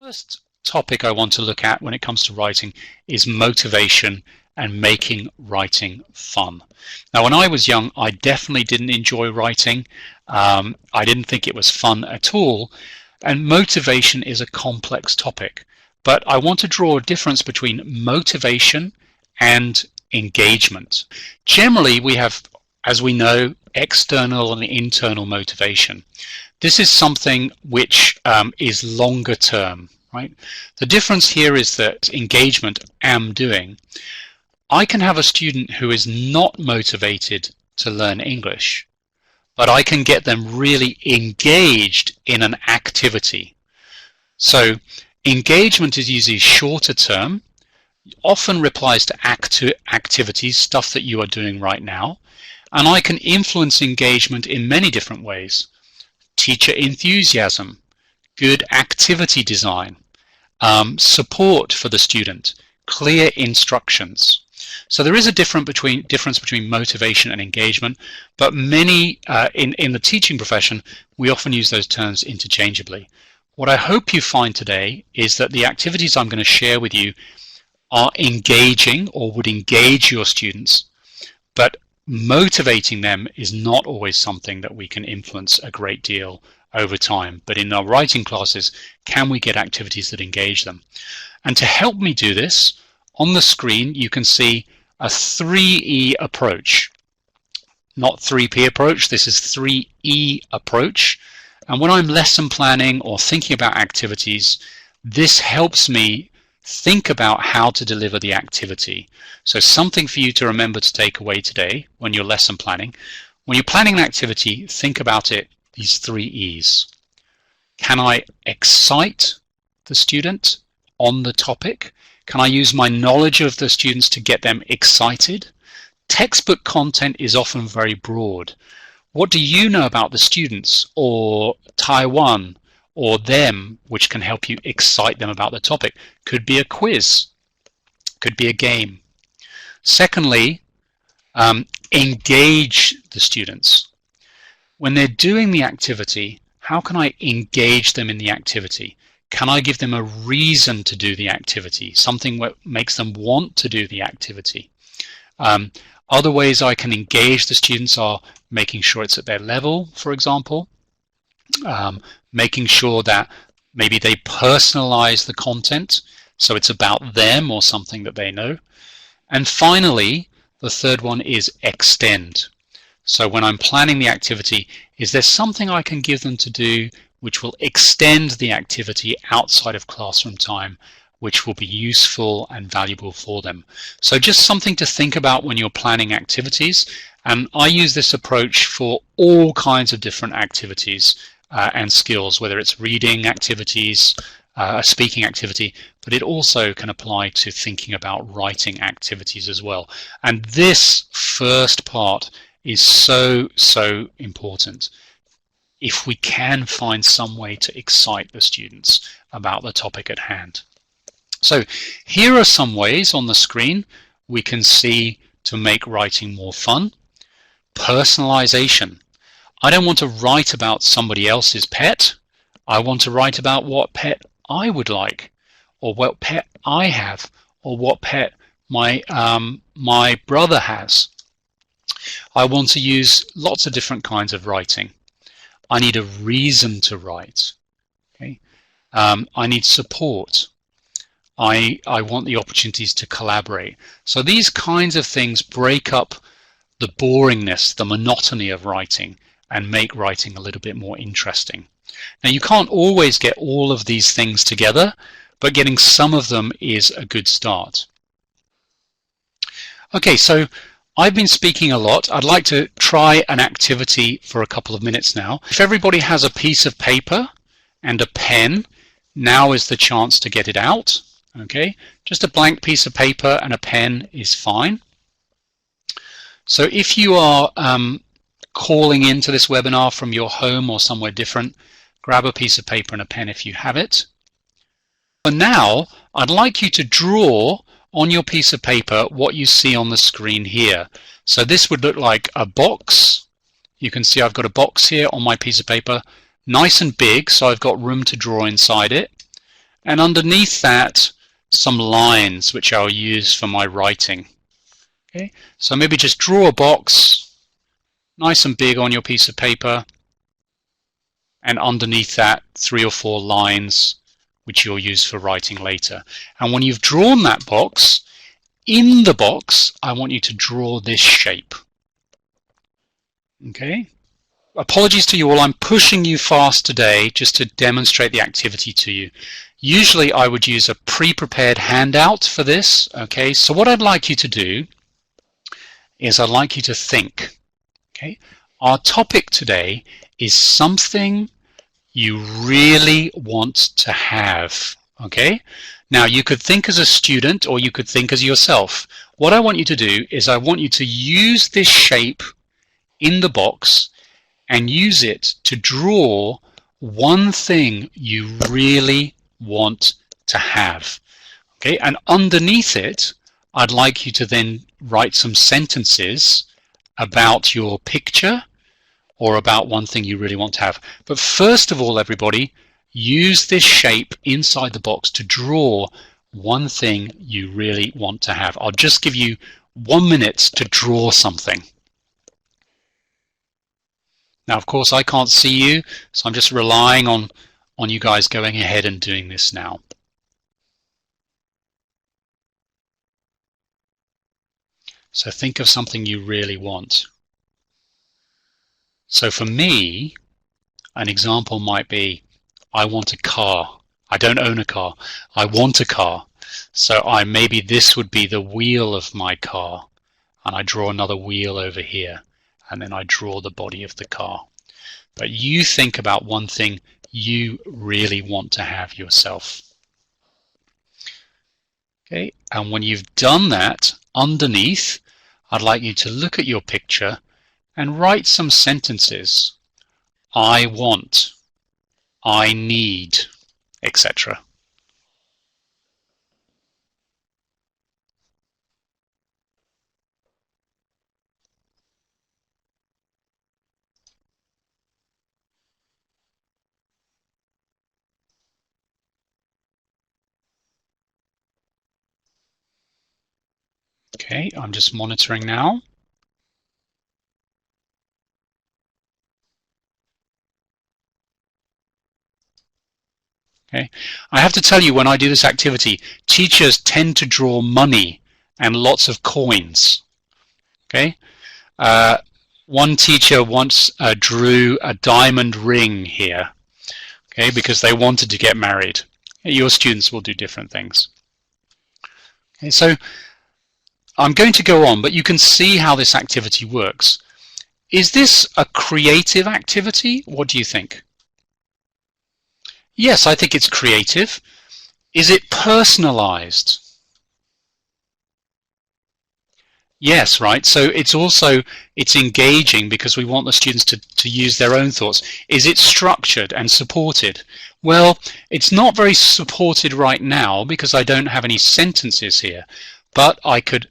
First topic I want to look at when it comes to writing is motivation and making writing fun. Now, when I was young, I definitely didn't enjoy writing. I didn't think it was fun at all. And motivation is a complex topic. But I want to draw a difference between motivation and engagement. Generally, we have, as we know, external and internal motivation. This is something which is longer term, right? The difference here is that engagement, am doing. I can have a student who is not motivated to learn English, but I can get them really engaged in an activity. So engagement is usually shorter term, often replies to activities, stuff that you are doing right now, and I can influence engagement in many different ways. Teacher enthusiasm, good activity design, support for the student, clear instructions. So there is a difference between motivation and engagement, but many in the teaching profession, we often use those terms interchangeably. What I hope you find today is that the activities I'm going to share with you are engaging or would engage your students, but motivating them is not always something that we can influence a great deal over time. But in our writing classes, can we get activities that engage them? And to help me do this, on the screen you can see a 3E approach. Not 3P approach, this is 3E approach. And when I'm lesson planning or thinking about activities, this helps me think about how to deliver the activity. So something for you to remember to take away today when you're lesson planning. When you're planning an activity, think about it, these 3 E's. Can I excite the student on the topic? Can I use my knowledge of the students to get them excited? Textbook content is often very broad. What do you know about the students or Taiwan or them, which can help you excite them about the topic? Could be a quiz, could be a game. Secondly, engage the students. When they're doing the activity, how can I engage them in the activity? Can I give them a reason to do the activity, something that makes them want to do the activity? Other ways I can engage the students are making sure it's at their level, for example, making sure that maybe they personalize the content, so it's about them or something that they know. And finally, the third one is extend. So when I'm planning the activity, is there something I can give them to do which will extend the activity outside of classroom time, which will be useful and valuable for them? So just something to think about when you're planning activities. And I use this approach for all kinds of different activities and skills, whether it's reading activities, a speaking activity, but it also can apply to thinking about writing activities as well. And this first part is so important. If we can find some way to excite the students about the topic at hand. So here are some ways on the screen we can see to make writing more fun. Personalization. I don't want to write about somebody else's pet. I want to write about what pet I would like, or what pet I have, or what pet my brother has. I want to use lots of different kinds of writing. I need a reason to write. Okay? I need support. I want the opportunities to collaborate. So these kinds of things break up the boringness, the monotony of writing, and make writing a little bit more interesting. Now, you can't always get all of these things together, but getting some of them is a good start. Okay, so I've been speaking a lot. I'd like to try an activity for a couple of minutes now. If everybody has a piece of paper and a pen, now is the chance to get it out. Okay, just a blank piece of paper and a pen is fine. So if you are calling into this webinar from your home or somewhere different, grab a piece of paper and a pen if you have it. And now I'd like you to draw on your piece of paper what you see on the screen here. So this would look like a box. You can see I've got a box here on my piece of paper, nice and big, so I've got room to draw inside it. and underneath that some lines which I'll use for my writing. Okay, so maybe just draw a box nice and big on your piece of paper, and underneath that 3 or 4 lines which you'll use for writing later. And when you've drawn that box, in the box I want you to draw this shape. Okay, apologies to you all, I'm pushing you fast today just to demonstrate the activity to you. Usually I would use a pre-prepared handout for this. Okay, so what I'd like you to do is I'd like you to think. Okay, our topic today is something you really want to have. Okay, now you could think as a student or you could think as yourself. What I want you to do is I want you to use this shape in the box and use it to draw one thing you really want to have. Okay, and underneath it I'd like you to then write some sentences about your picture or about one thing you really want to have. But first of all, everybody, use this shape inside the box to draw one thing you really want to have. I'll just give you 1 minute to draw something. Now, of course, I can't see you, so I'm just relying on you guys going ahead and doing this now. So think of something you really want. So for me, an example might be, I want a car. I don't own a car. I want a car. So maybe this would be the wheel of my car. And I draw another wheel over here. And then I draw the body of the car. But you think about one thing you really want to have yourself. Okay, and when you've done that, underneath, I'd like you to look at your picture and write some sentences. I want, I need, etc. Okay, I'm just monitoring now. Okay, I have to tell you, when I do this activity, teachers tend to draw money and lots of coins. Okay, one teacher once drew a diamond ring here. Okay, because they wanted to get married. Your students will do different things. Okay, so I'm going to go on, but you can see how this activity works. Is this a creative activity? What do you think? Yes, I think it's creative. Is it personalized? Yes, right. So it's engaging because we want the students to use their own thoughts. Is it structured and supported? Well, it's not very supported right now because I don't have any sentences here, but I could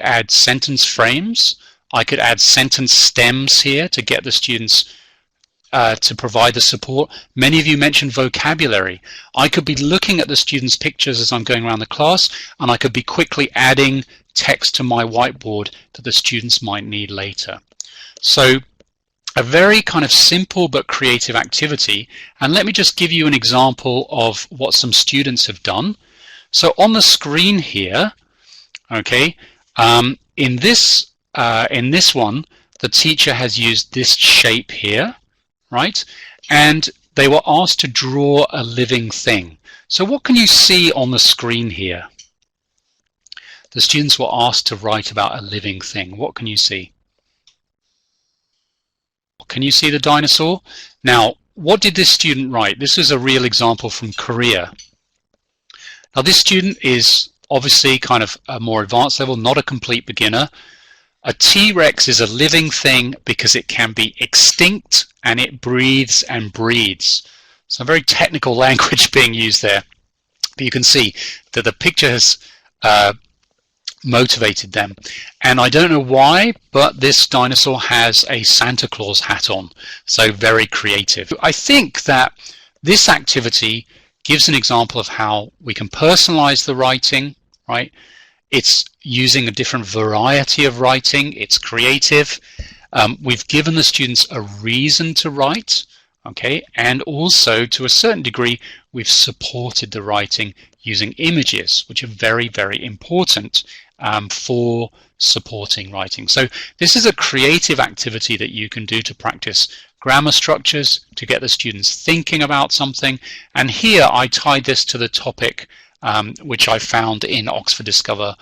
add sentence frames. I could add sentence stems here to get the students to provide the support. Many of you mentioned vocabulary. I could be looking at the students' pictures as I'm going around the class, and I could be quickly adding text to my whiteboard that the students might need later. So a very kind of simple but creative activity. And let me just give you an example of what some students have done. So on the screen here, okay, in this one, the teacher has used this shape here, right? And they were asked to draw a living thing. So what can you see on the screen here? The students were asked to write about a living thing. What can you see? Can you see the dinosaur? Now, what did this student write? This is a real example from Korea. Now, this student is obviously kind of a more advanced level, not a complete beginner. A T-Rex is a living thing because it can be extinct and it breathes and breeds. Some very technical language being used there. But you can see that the picture has motivated them. And I don't know why, but this dinosaur has a Santa Claus hat on. So very creative. I think that this activity gives an example of how we can personalize the writing, right? It's using a different variety of writing. It's creative. We've given the students a reason to write, okay, and also to a certain degree we've supported the writing using images, which are very, very important for supporting writing. So this is a creative activity that you can do to practice grammar structures, to get the students thinking about something. And here I tied this to the topic which I found in Oxford Discover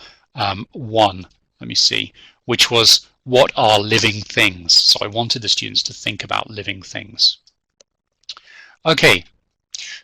1, let me see, which was what are living things? So I wanted the students to think about living things. Okay,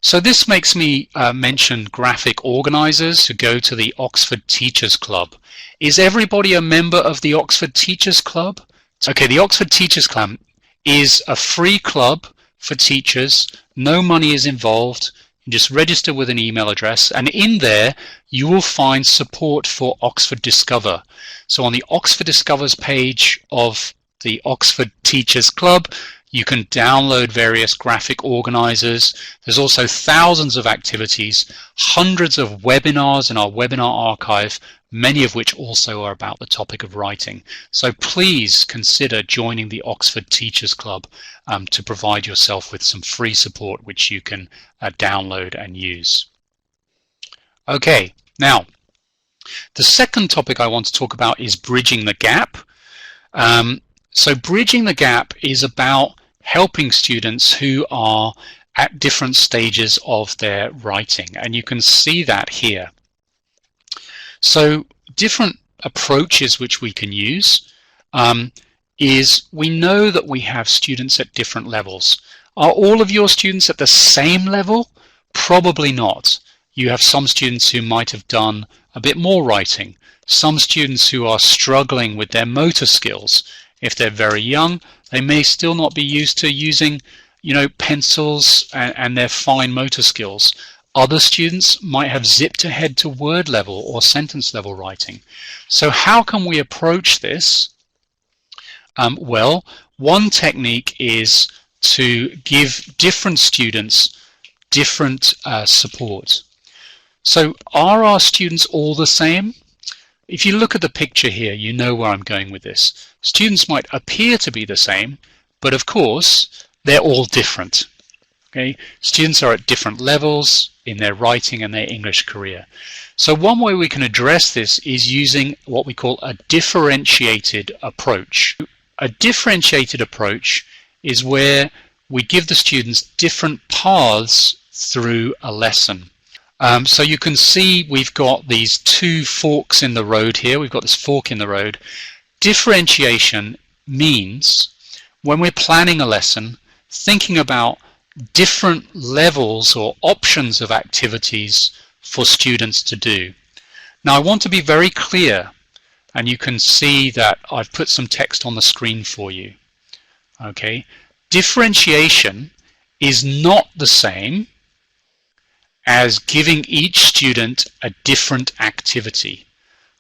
so this makes me mention graphic organizers to go to the Oxford Teachers Club. Is everybody a member of the Oxford Teachers Club? Okay, the Oxford Teachers Club is a free club for teachers. No money is involved. You just register with an email address, and in there you will find support for Oxford Discover. So on the Oxford Discovers page of the Oxford Teachers Club, you can download various graphic organizers. There's also thousands of activities, hundreds of webinars in our webinar archive, many of which also are about the topic of writing. So please consider joining the Oxford Teachers Club to provide yourself with some free support which you can download and use. Okay, now the second topic I want to talk about is bridging the gap. So bridging the gap is about helping students who are at different stages of their writing, and you can see that here. So different approaches which we can use is we know that we have students at different levels. Are all of your students at the same level? Probably not. You have some students who might have done a bit more writing, some students who are struggling with their motor skills. If they're very young, they may still not be used to using, pencils and their fine motor skills. Other students might have zipped ahead to word level or sentence level writing. So how can we approach this? Well, one technique is to give different students different support. So are our students all the same? If you look at the picture here, you know where I'm going with this. Students might appear to be the same, but of course, they're all different. Okay? Students are at different levels in their writing and their English career. So one way we can address this is using what we call a differentiated approach. A differentiated approach is where we give the students different paths through a lesson. So you can see we've got these two forks in the road here. We've got this fork in the road. Differentiation means when we're planning a lesson, thinking about different levels or options of activities for students to do. Now I want to be very clear, and you can see that I've put some text on the screen for you. Okay, differentiation is not the same as giving each student a different activity.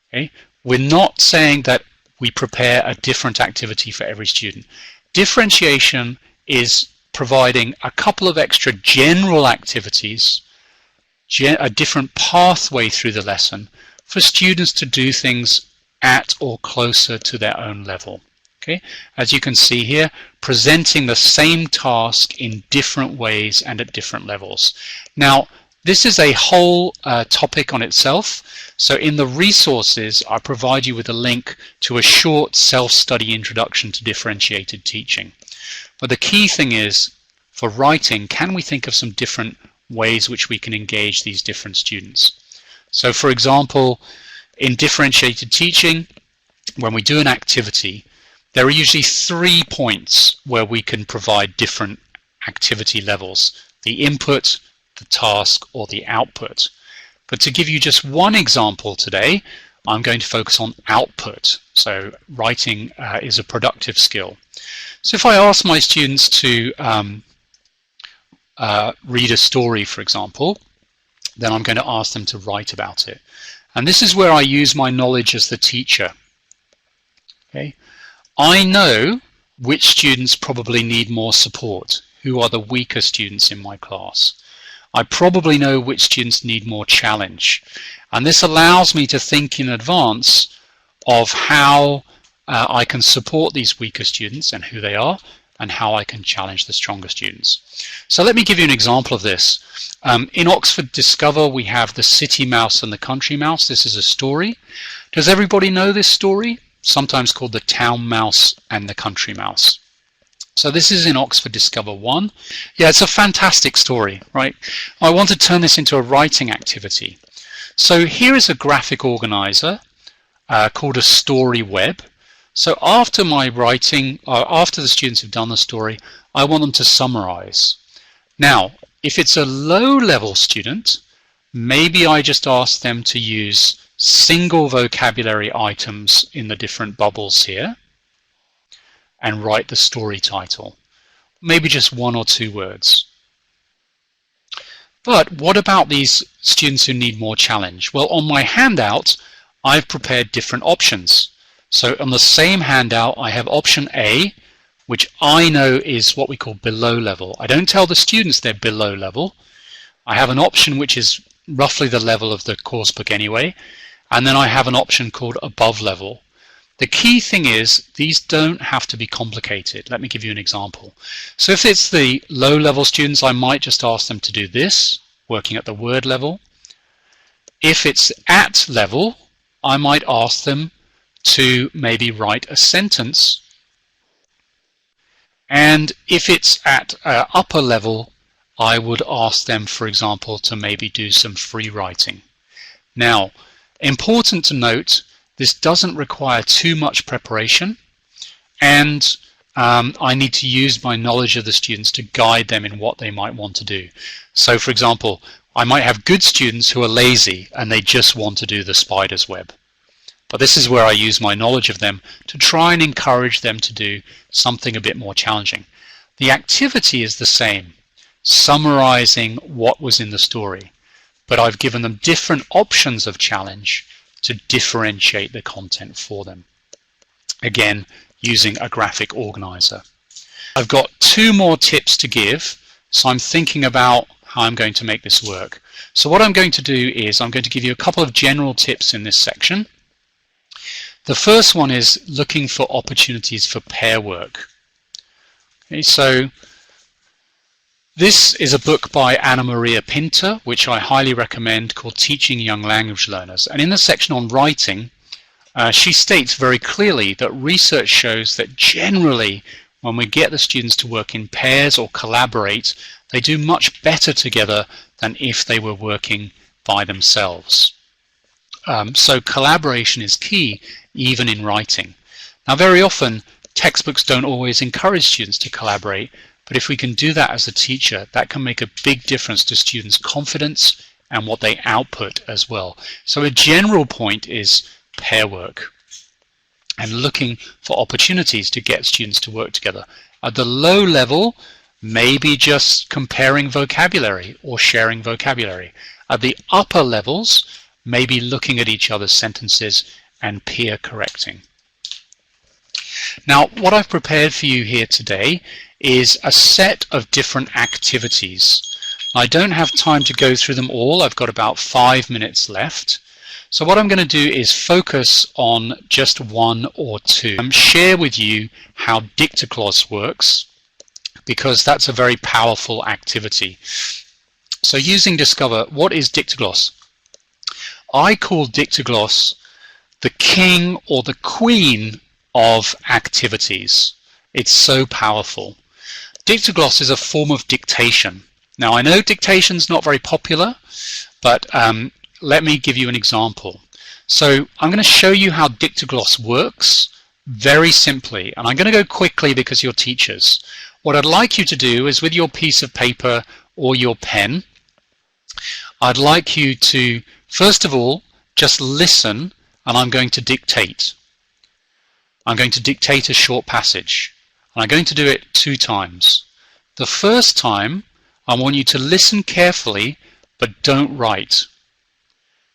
Okay? We're not saying that we prepare a different activity for every student. Differentiation is providing a couple of extra general activities, a different pathway through the lesson for students to do things at or closer to their own level. Okay? As you can see here, presenting the same task in different ways and at different levels. Now, this is a whole topic on itself. So in the resources, I provide you with a link to a short self-study introduction to differentiated teaching. But the key thing is, for writing, can we think of some different ways which we can engage these different students? So for example, in differentiated teaching, when we do an activity, there are usually 3 points where we can provide different activity levels: the input, the task, or the output. But to give you just one example today, I'm going to focus on output. So writing is a productive skill. So if I ask my students to read a story, for example, then I'm going to ask them to write about it. And this is where I use my knowledge as the teacher. Okay? I know which students probably need more support, who are the weaker students in my class. I probably know which students need more challenge. And this allows me to think in advance of how I can support these weaker students and who they are, and how I can challenge the stronger students. So let me give you an example of this. In Oxford Discover, we have the city mouse and the country mouse. This is a story. Does everybody know this story? Sometimes called the town mouse and the country mouse. So this is in Oxford Discover 1. Yeah, it's a fantastic story, right? I want to turn this into a writing activity. So here is a graphic organizer called a story web. So after my writing, after the students have done the story, I want them to summarize. Now, if it's a low-level student, maybe I just ask them to use single vocabulary items in the different bubbles here and write the story title. Maybe just 1 or 2 words. But what about these students who need more challenge? Well, on my handout, I've prepared different options. So on the same handout, I have option A, which I know is what we call below level. I don't tell the students they're below level. I have an option which is roughly the level of the course book anyway, and then I have an option called above level. The key thing is these don't have to be complicated. Let me give you an example. So if it's the low level students, I might just ask them to do this, working at the word level. If it's at level, I might ask them to maybe write a sentence. And if it's at upper level, I would ask them, for example, to maybe do some free writing. Now, important to note, this doesn't require too much preparation, and I need to use my knowledge of the students to guide them in what they might want to do. So, for example, I might have good students who are lazy and they just want to do the spider's web. But this is where I use my knowledge of them to try and encourage them to do something a bit more challenging. The activity is the same, summarizing what was in the story, but I've given them different options of challenge to differentiate the content for them. Again, using a graphic organizer. I've got 2 more tips to give, so I'm thinking about how I'm going to make this work. So what I'm going to do is I'm going to give you a couple of general tips in this section. The first one is looking for opportunities for pair work. Okay, so this is a book by Anna Maria Pinter, which I highly recommend, called Teaching Young Language Learners. And in the section on writing, she states very clearly that research shows that generally when we get the students to work in pairs or collaborate, they do much better together than if they were working by themselves. So collaboration is key, even in writing. Now, very often, textbooks don't always encourage students to collaborate, but if we can do that as a teacher, that can make a big difference to students' confidence and what they output as well. So a general point is pair work and looking for opportunities to get students to work together. At the low level, maybe just comparing vocabulary or sharing vocabulary. At the upper levels, maybe looking at each other's sentences and peer correcting. Now, what I've prepared for you here today is a set of different activities. I don't have time to go through them all. I've got about 5 minutes left. So what I'm going to do is focus on just 1 or 2 and share with you how Dictagloss works, because that's a very powerful activity. So using Discover, what is Dictagloss? I call Dictagloss the king or the queen of activities. It's so powerful. Dictagloss is a form of dictation. Now, I know dictation's not very popular, but let me give you an example. So I'm going to show you how Dictagloss works very simply, and I'm going to go quickly because you're teachers. What I'd like you to do is, with your piece of paper or your pen, I'd like you to, first of all, just listen, and I'm going to dictate. I'm going to dictate a short passage, and I'm going to do it 2 times. The first time, I want you to listen carefully, but don't write.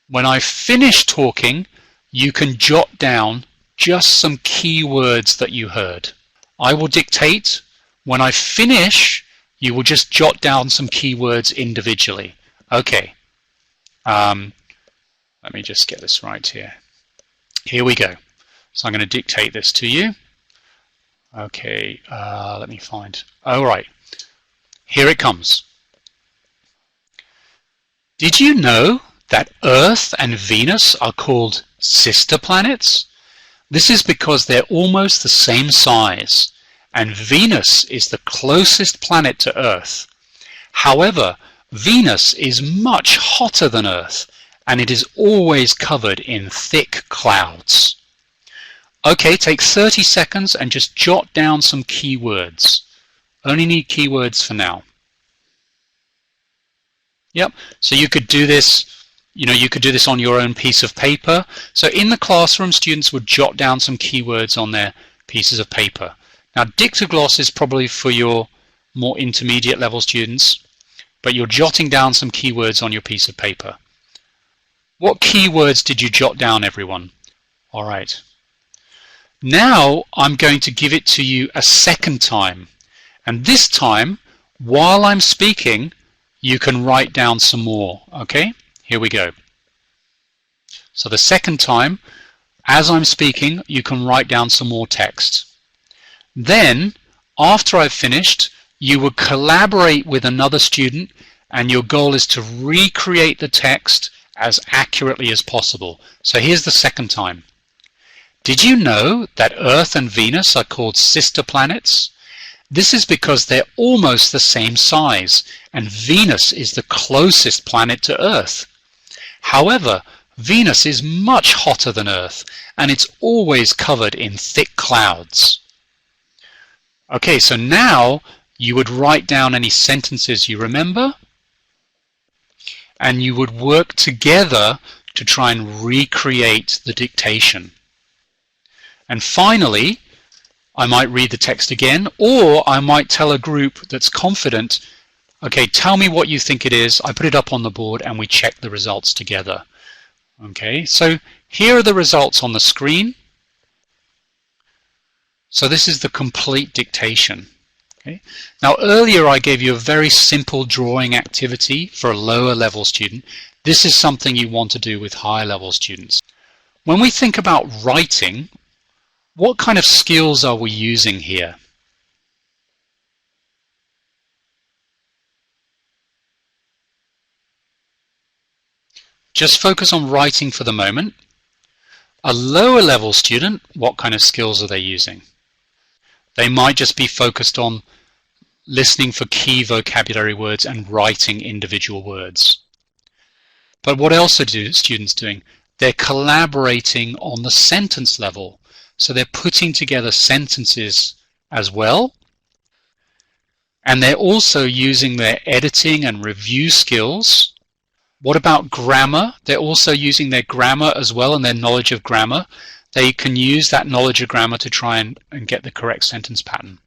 When I finish talking, you can jot down just some key words that you heard. I will dictate. When I finish, you will just jot down some keywords individually. Okay, let me just get this right here. Here we go. So I'm going to dictate this to you. Okay, let me find. All right, here it comes. Did you know that Earth and Venus are called sister planets? This is because they're almost the same size, and Venus is the closest planet to Earth. However, Venus is much hotter than Earth, and it is always covered in thick clouds. Okay, take 30 seconds and just jot down some keywords. Only need keywords for now. Yep, so you could do this, you could do this on your own piece of paper. So in the classroom, students would jot down some keywords on their pieces of paper. Now, Dictagloss is probably for your more intermediate level students, but you're jotting down some keywords on your piece of paper. What keywords did you jot down, everyone? All right. Now I'm going to give it to you a second time. And this time, while I'm speaking, you can write down some more. Okay, here we go. So the second time, as I'm speaking, you can write down some more text. Then, after I've finished, you will collaborate with another student, and your goal is to recreate the text as accurately as possible. So here's the second time. Did you know that Earth and Venus are called sister planets? This is because they're almost the same size, and Venus is the closest planet to Earth. However, Venus is much hotter than Earth, and it's always covered in thick clouds. Okay, so now you would write down any sentences you remember, and you would work together to try and recreate the dictation. And finally, I might read the text again, or I might tell a group that's confident, okay, tell me what you think it is. I put it up on the board and we check the results together. Okay, so here are the results on the screen. So this is the complete dictation. Okay. Now earlier I gave you a very simple drawing activity for a lower level student. This is something you want to do with higher level students. When we think about writing, what kind of skills are we using here? Just focus on writing for the moment. A lower level student, what kind of skills are they using? They might just be focused on listening for key vocabulary words and writing individual words. But what else are students doing? They're collaborating on the sentence level. So they're putting together sentences as well. And they're also using their editing and review skills. What about grammar? They're also using their grammar as well and their knowledge of grammar. They can use that knowledge of grammar to try and get the correct sentence pattern.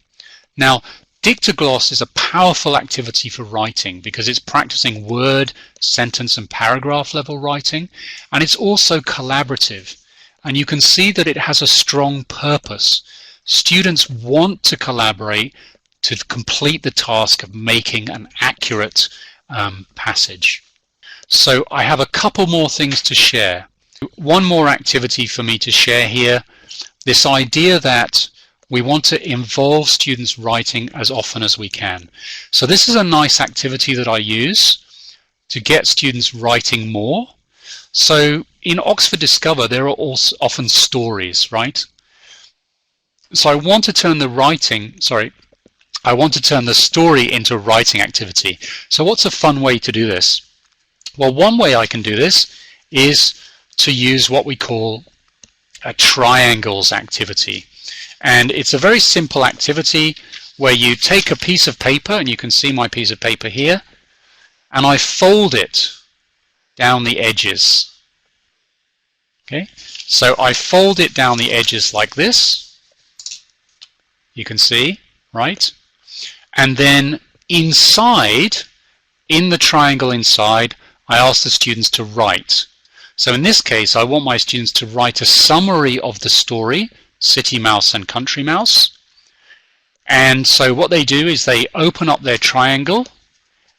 Now, Dictagloss is a powerful activity for writing because it's practicing word, sentence, and paragraph level writing, and it's also collaborative. And you can see that it has a strong purpose. Students want to collaborate to complete the task of making an accurate passage. So I have a couple more things to share. One more activity for me to share here, this idea that we want to involve students writing as often as we can. So this is a nice activity that I use to get students writing more. So in Oxford Discover, there are also often stories, right? So I want to turn the story into a writing activity. So what's a fun way to do this? Well, one way I can do this is to use what we call a triangles activity. And it's a very simple activity where you take a piece of paper, and you can see my piece of paper here, and I fold it down the edges. Okay, so I fold it down the edges like this. You can see, right? And then inside, in the triangle inside, I ask the students to write. So in this case, I want my students to write a summary of the story, City Mouse and Country Mouse. And so what they do is they open up their triangle,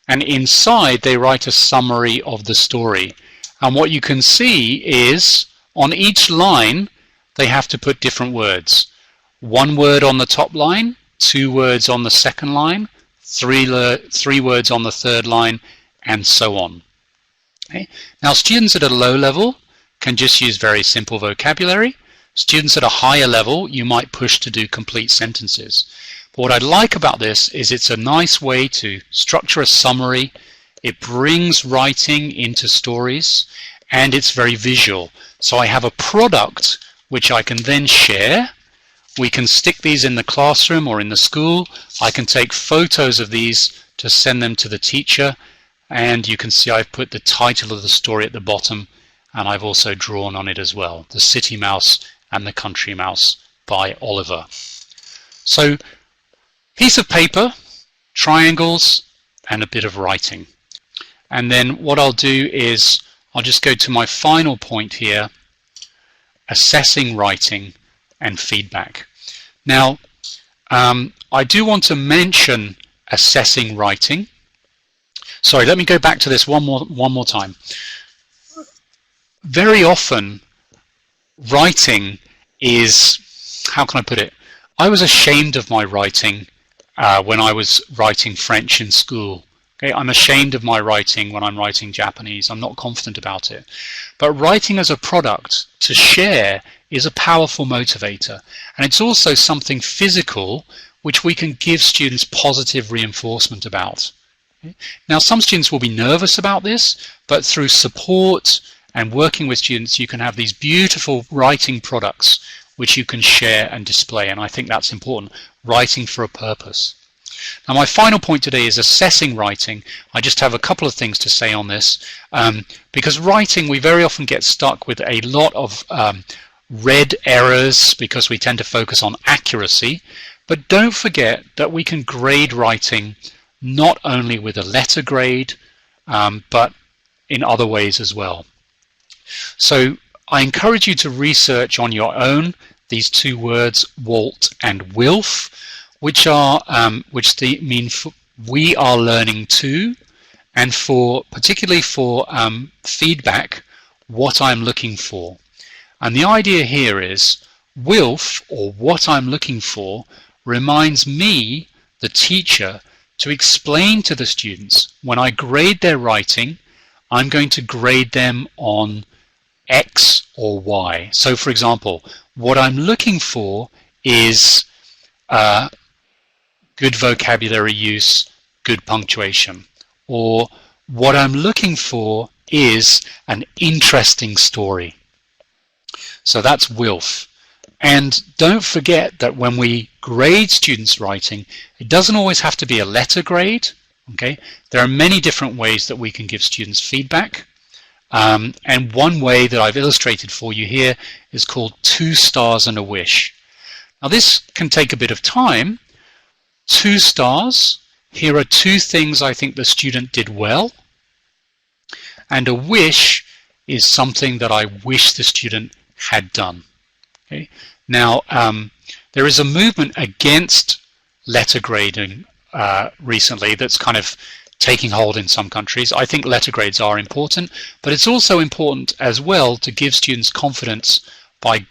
and inside they write a summary of the story. And what you can see is on each line they have to put different words. One word on the top line, two words on the second line, three words on the third line, and so on. Okay. Now students at a low level can just use very simple vocabulary. Students at a higher level you might push to do complete sentences. But what I like about this is it's a nice way to structure a summary. It brings writing into stories, and it's very visual. So I have a product which I can then share. We can stick these in the classroom or in the school. I can take photos of these to send them to the teacher, and you can see I've put the title of the story at the bottom, and I've also drawn on it as well, The City Mouse and the Country Mouse by Oliver. So piece of paper, triangles, and a bit of writing. And then what I'll do is I'll just go to my final point here, assessing writing and feedback. Now, I do want to mention assessing writing. Sorry, let me go back to this one more time. Very often, writing is, how can I put it? I was ashamed of my writing when I was writing French in school. Okay, I'm ashamed of my writing when I'm writing Japanese. I'm not confident about it. But writing as a product to share is a powerful motivator. And it's also something physical which we can give students positive reinforcement about. Okay? Now, some students will be nervous about this, but through support and working with students, you can have these beautiful writing products which you can share and display. And I think that's important, writing for a purpose. Now, my final point today is assessing writing. I just have a couple of things to say on this, because writing, we very often get stuck with a lot of red errors because we tend to focus on accuracy. But don't forget that we can grade writing not only with a letter grade, but in other ways as well. So I encourage you to research on your own these two words, Walt and Wilf, which mean we are learning too, and particularly for feedback, what I'm looking for. And the idea here is Wilf, or what I'm looking for, reminds me, the teacher, to explain to the students when I grade their writing, I'm going to grade them on X or Y. So for example, what I'm looking for is good vocabulary use, good punctuation. Or what I'm looking for is an interesting story. So that's Wilf. And don't forget that when we grade students' writing, it doesn't always have to be a letter grade. Okay? There are many different ways that we can give students feedback. And one way that I've illustrated for you here is called 2 stars and a wish. Now this can take a bit of time. 2 stars, here are 2 things I think the student did well. And a wish is something that I wish the student had done. Okay? Now, there is a movement against letter grading recently that's kind of taking hold in some countries. I think letter grades are important, but it's also important as well to give students confidence by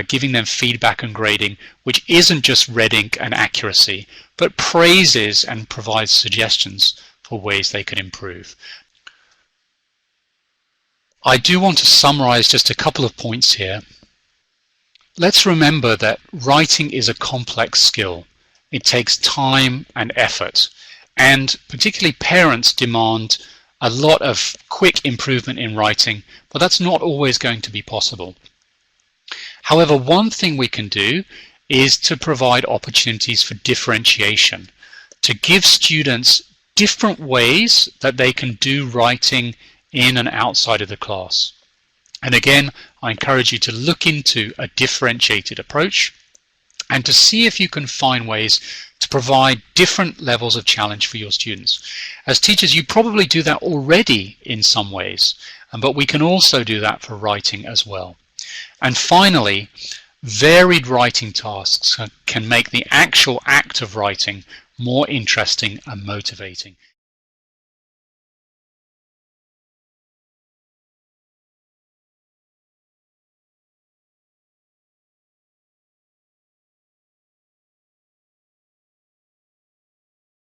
giving them feedback and grading, which isn't just red ink and accuracy, but praises and provides suggestions for ways they can improve. I do want to summarize just a couple of points here. Let's remember that writing is a complex skill. It takes time and effort, and particularly parents demand a lot of quick improvement in writing, but that's not always going to be possible. However, one thing we can do is to provide opportunities for differentiation, to give students different ways that they can do writing in and outside of the class. And again, I encourage you to look into a differentiated approach and to see if you can find ways to provide different levels of challenge for your students. As teachers, you probably do that already in some ways, but we can also do that for writing as well. And finally, Varied writing tasks can make the actual act of writing more interesting and motivating.